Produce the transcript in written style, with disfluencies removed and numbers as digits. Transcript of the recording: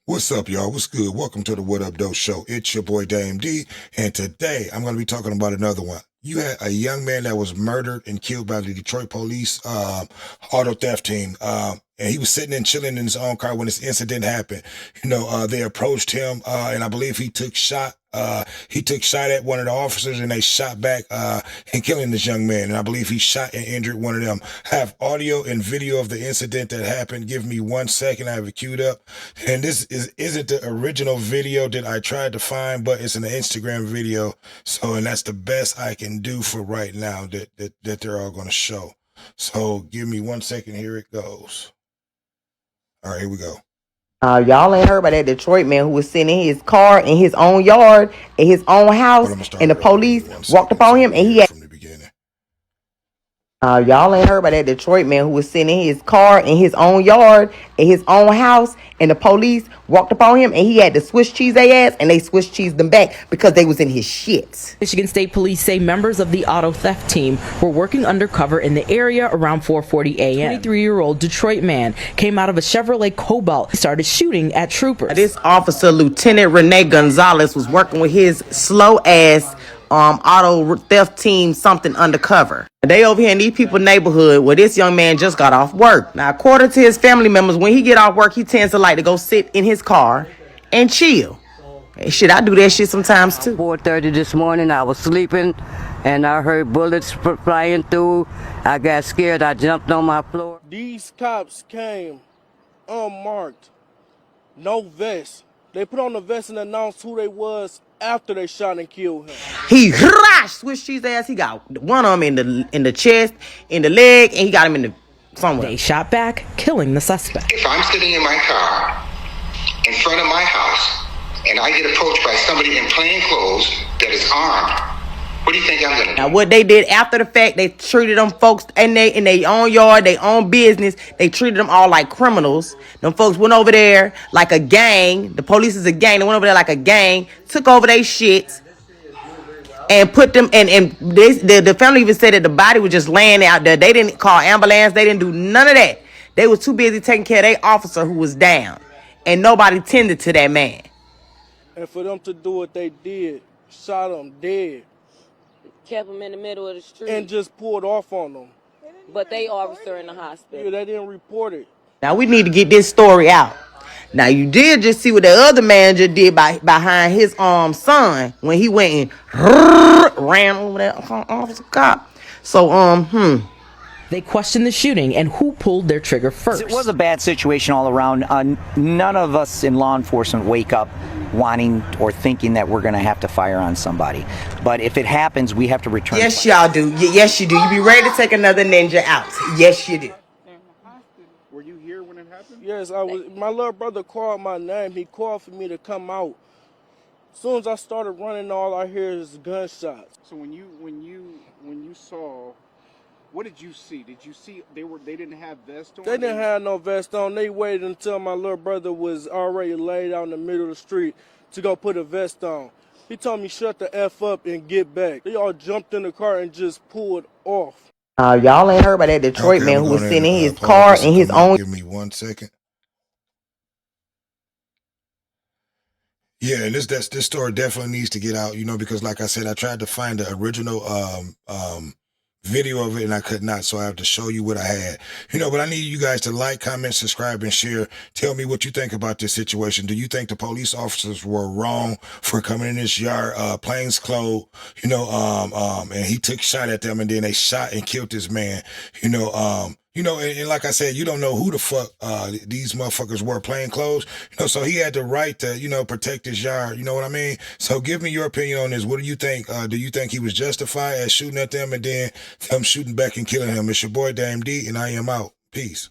What's up, y'all? What's good? Welcome to the What Up Doe Show. It's your boy Dame D, and today I'm going to be talking about another one. You had a young man that was murdered and killed by the Detroit police auto theft team. And he was sitting and chilling in his own car when this incident happened. They approached him, and I believe he took shot. He took shot at one of the officers, and they shot back, and killing this young man. And I believe he shot and injured one of them. I have audio and video of the incident that happened. Give me 1 second. I have it queued up. And this isn't the original video that I tried to find, but it's an Instagram video. So, and that's the best I can do for right now that they're all going to show. So give me 1 second. Here it goes. All right, here we go. Y'all ain't heard about that Detroit man who was sitting in his car in his own yard, in his own house, and the police walked upon him and he had. From the beginning. Y'all ain't heard about that Detroit man who was sitting in his car in his own yard, in his own house, and the police walked upon him and he had to Swiss cheese their ass, and they Swiss cheesed them back because they was in his shit. Michigan State Police say members of the auto theft team were working undercover in the area around 4:40 a.m. 23-year-old Detroit man came out of a Chevrolet Cobalt. He started shooting at troopers. This officer, Lieutenant Rene Gonzalez, was working with his slow ass auto theft team something undercover. They over here in these people's neighborhood where this young man just got off work. Now, according to his family members, when he get off work, he tends to like to go sit in his car and chill. Hey, shit, I do that shit sometimes too. 4:30 this morning, I was sleeping and I heard bullets flying through. I got scared. I jumped on my floor. These cops came unmarked, no vest. They put on the vest and announced who they was after they shot and killed him. He Swiss cheese ass. He got one of them in the chest, in the leg, and he got him in the somewhere. They shot back, killing the suspect. If I'm sitting in my car in front of my house and I get approached by somebody in plain clothes that is armed, what do you think I'm gonna do? Now, what they did after the fact, they treated them folks in their own yard, their own business. They treated them all like criminals. Them folks went over there like a gang. The police is a gang. They went over there like a gang, took over their shit, and put them. The family even said that the body was just laying out there. They didn't call ambulance. They didn't do none of that. They was too busy taking care of their officer who was down, and nobody tended to that man. And for them to do what they did, shot him dead. Kept him in the middle of the street. And just pulled off on them. But they officer in the hospital. Yeah, they didn't report it. Now we need to get this story out. Now you did just see what the other man just did behind his son when he went and ran over that officer cop. So They questioned the shooting and who pulled their trigger first. It was a bad situation all around. None of us in law enforcement wake up wanting or thinking that we're going to have to fire on somebody. But if it happens, we have to return. Yes, y'all do. Yes, you do. You be ready to take another ninja out. Yes, you do. Were you here when it happened? Yes, I was. My little brother called my name. He called for me to come out. As soon as I started running, all I hear is gunshots. So when you saw, what did you see? Did you see they didn't have vests on? They didn't have no vest on. They waited until my little brother was already laid out in the middle of the street to go put a vest on. He told me shut the F up and get back. They all jumped in the car and just pulled off. Y'all ain't heard about that Detroit man who was sitting in his car in his own. Give me 1 second. Yeah, and this story definitely needs to get out, because like I said, I tried to find the original video of it and I could not, so I have to show you what I had. But I need you guys to like, comment, subscribe, and share. Tell me what you think about this situation. Do you think the police officers were wrong for coming in this yard, plains clothes, and he took shot at them and then they shot and killed this man, and like I said, you don't know who the fuck these motherfuckers were, plain clothes. So he had the right to, protect his yard. You know what I mean? So give me your opinion on this. What do you think? Do you think he was justified at shooting at them and then them shooting back and killing him? It's your boy Dame D, and I am out. Peace.